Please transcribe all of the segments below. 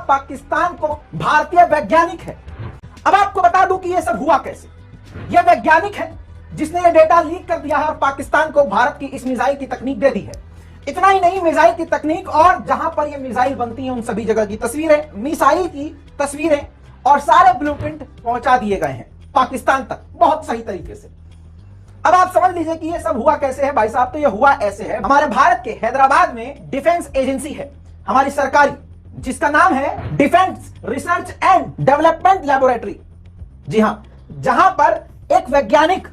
पाकिस्तान को भारतीय वैज्ञानिक है। अब आपको बता दूं कि यह सब हुआ कैसे। यह वैज्ञानिक है जिसने यह डेटा लीक कर दिया है और पाकिस्तान को भारत की इस मिसाइल की तकनीक दे दी है। इतना ही नहीं, मिसाइल की तकनीक और जहां पर यह मिसाइल बनती है उन सभी जगह की तस्वीरें, मिसाइल की तस्वीरें और सारे ब्लूप्रिंट पहुंचा दिए गए हैं पाकिस्तान तक बहुत सही तरीके से। अब आप समझ लीजिए कि यह सब हुआ कैसे है भाई साहब। तो यह हुआ ऐसे है, हमारे भारत के हैदराबाद में डिफेंस एजेंसी है हमारी सरकारी, जिसका नाम है defence research and development laboratory. जी हां, जहां पर एक वैज्ञानिक,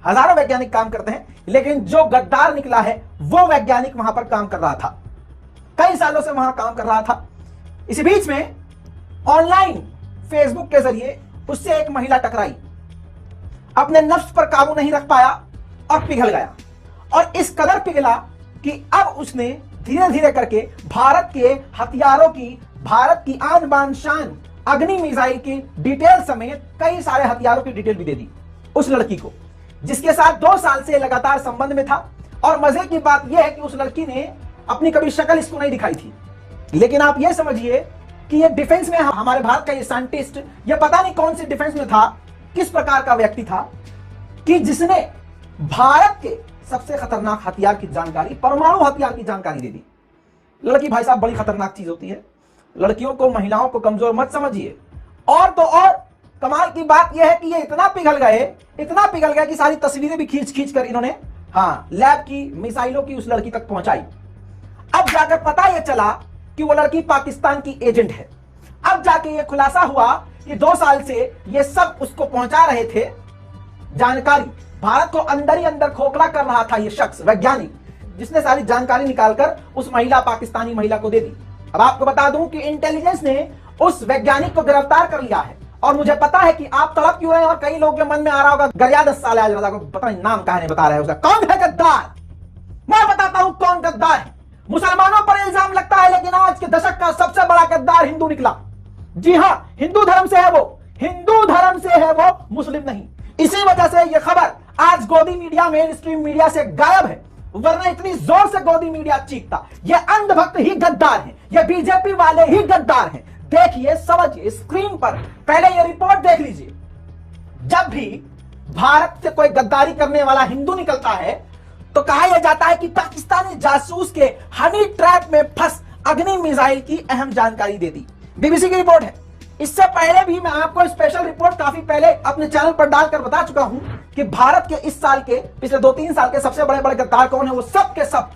हजारों वैज्ञानिक काम करते हैं, लेकिन जो गद्दार निकला है वो वैज्ञानिक वहां पर काम कर रहा था, कई सालों से वहां काम कर रहा था। इसी बीच में ऑनलाइन फेसबुक के जरिए उससे एक महिला टकराई, अपने नफ्स पर काबू नहीं रख पाया और पिघल गया। और इस कदर पिघला कि अब उसने धीरे धीरे करके भारत के हथियारों की, भारत की आन बान शान अग्नि मिसाइल की डिटेल समेत कई सारे हथियारों की डिटेल भी दे दी उस लड़की को, जिसके साथ 2 साल से लगातार संबंध में था। और मजे की बात यह है कि उस लड़की ने अपनी कभी शक्ल इसको नहीं दिखाई थी। लेकिन आप यह समझिए कि यह डिफेंस में हमारे भारत का ये साइंटिस्ट, यह पता नहीं कौन सी डिफेंस में था, किस प्रकार का व्यक्ति था कि जिसने भारत के सबसे खतरनाक हथियार की जानकारी, परमाणु हथियार की जानकारी दे दी। लड़की भाई साहब बड़ी खतरनाक चीज होती है। लड़कियों को, महिलाओं को कमजोर मत समझिए। और तो और कमाल की बात यह है कि ये इतना पिघल गए कि सारी तस्वीरें भी खींच खींच कर इन्होंने लैब की मिसाइलों की उस लड़की तक पहुंचाई। अब जाकर पता यह चला कि वो लड़की पाकिस्तान की एजेंट है। अब जाके ये खुलासा हुआ कि 2 साल से ये सब उसको पहुंचा रहे थे जानकारी, भारत को अंदर ही अंदर खोखला कर रहा था ये शख्स, वैज्ञानिक, जिसने सारी जानकारी निकालकर उस महिला, पाकिस्तानी महिला को दे दी। अब आपको बता दूं कि इंटेलिजेंस ने उस वैज्ञानिक को गिरफ्तार कर लिया है। और मुझे पता है कि आप तड़प क्यों रहे हैं और कई लोगों के मन में आ रहा होगा, गरियादत साले आज को पता नहीं नाम कहां बता रहे हैं उसका, कौन है गद्दार। मैं बताता हूं कौन गद्दार है। मुसलमानों पर इल्जाम लगता है, लेकिन आज के दशक का सबसे बड़ा गद्दार हिंदू निकला। जी हां, हिंदू धर्म से है वो, हिंदू धर्म से है वो, मुस्लिम नहीं। इसी वजह से ये खबर आज गोदी मीडिया, मेन स्ट्रीम मीडिया से गायब है, वरना इतनी जोर से गोदी मीडिया चीखता। ये अंधभक्त ही गद्दार हैं, ये बीजेपी वाले ही गद्दार हैं। देखिए, समझिए, स्क्रीन पर पहले ये रिपोर्ट देख लीजिए। जब भी भारत से कोई गद्दारी करने वाला हिंदू निकलता है तो कहा यह जाता है कि पाकिस्तानी जासूस के हनी ट्रैप में फंस अग्नि मिसाइल की अहम जानकारी दे दी। बीबीसी की रिपोर्ट है। इससे पहले भी मैं आपको स्पेशल रिपोर्ट काफी पहले अपने चैनल पर डालकर बता चुका हूं कि भारत के इस साल के, पिछले 2-3 साल के सबसे बड़े बड़े गद्दार कौन है। वो सब के सब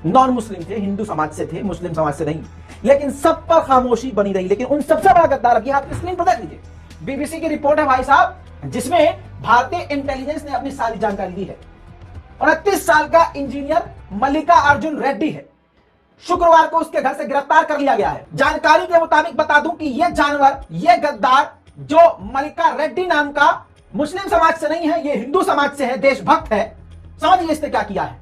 नॉन मुस्लिम थे, हिंदू समाज से थे, मुस्लिम समाज से नहीं। लेकिन सब पर खामोशी बनी रही। लेकिन उन सबसे बड़ा गद्दार, अभी आप स्क्रीन पर देख लीजिए, बीबीसी की रिपोर्ट है भाई साहब, जिसमें भारतीय इंटेलिजेंस ने अपनी सारी जानकारी दी है। 29 साल का इंजीनियर मल्लिका अर्जुन रेड्डी है। शुक्रवार को उसके घर से गिरफ्तार कर लिया गया है। जानकारी के मुताबिक बता दूं कि यह जानवर, यह गद्दार जो मल्लिका रेड्डी नाम का मुस्लिम समाज से नहीं है, यह हिंदू समाज से है, देशभक्त है। समझिए इसने क्या किया है।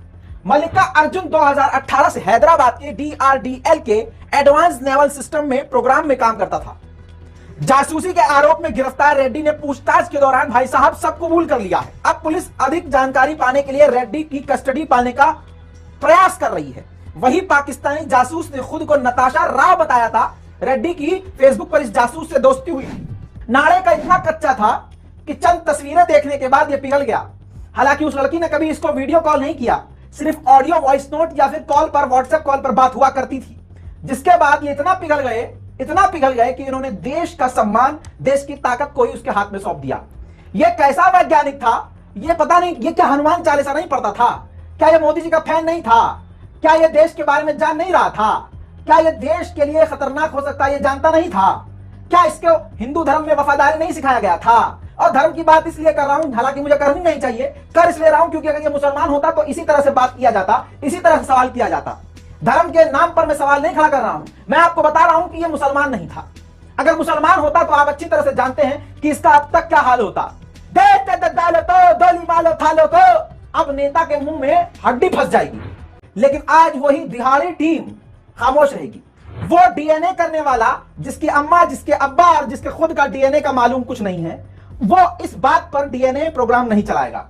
मल्लिका अर्जुन 2018 से हैदराबाद के DRDL के एडवांस नेवल सिस्टम में प्रोग्राम में काम करता था। जासूसी के आरोप में गिरफ्तार रेड्डी ने पूछताछ के दौरान भाई साहब सब कबूल कर लिया है। अब पुलिस अधिक जानकारी पाने के लिए रेड्डी की कस्टडी पाने का प्रयास कर रही है। वही पाकिस्तानी जासूस ने खुद को नताशा राव बताया था। रेड्डी की फेसबुक पर इस जासूस से दोस्ती हुई। नाड़े का इतना कच्चा था कि चंद तस्वीरें देखने के बाद यह पिघल गया। हालांकि उस लड़की ने कभी इसको वीडियो कॉल नहीं किया, सिर्फ ऑडियो वॉइस नोट या फिर कॉल पर, व्हाट्सएप कॉल पर बात हुआ करती थी। जिसके बाद ये इतना पिघल गए कि इन्होंने देश का सम्मान, देश की ताकत को ही उसके हाथ में सौंप दिया। ये कैसा वैज्ञानिक था ये पता नहीं। ये क्या हनुमान चालीसा नहीं पढ़ता था? क्या ये मोदी जी का फैन नहीं था? क्या ये देश के बारे में जान नहीं रहा था? क्या ये देश के लिए खतरनाक हो सकता है ये जानता नहीं था? क्या इसको हिंदू धर्म में वफादारी नहीं सिखाया गया था? और धर्म की बात इसलिए कर रहा हूं, हालांकि मुझे करनी नहीं चाहिए, कर इसलिए रहा हूं क्योंकि अगर ये मुसलमान होता तो इसी तरह से बात किया जाता, इसी तरह से सवाल किया जाता। धर्म के नाम पर मैं सवाल नहीं खड़ा कर रहा हूं, मैं आपको बता रहा हूं कि ये मुसलमान नहीं था। अगर मुसलमान होता तो आप अच्छी तरह से जानते हैं कि इसका अब तक क्या हाल होता। अब नेता के मुंह में हड्डी फंस जाएगी। लेकिन आज वही दिहाड़ी टीम खामोश रहेगी। वो डीएनए करने वाला, जिसकी अम्मा, जिसके अब्बा और जिसके खुद का डीएनए का मालूम कुछ नहीं है, वो इस बात पर डीएनए प्रोग्राम नहीं चलाएगा।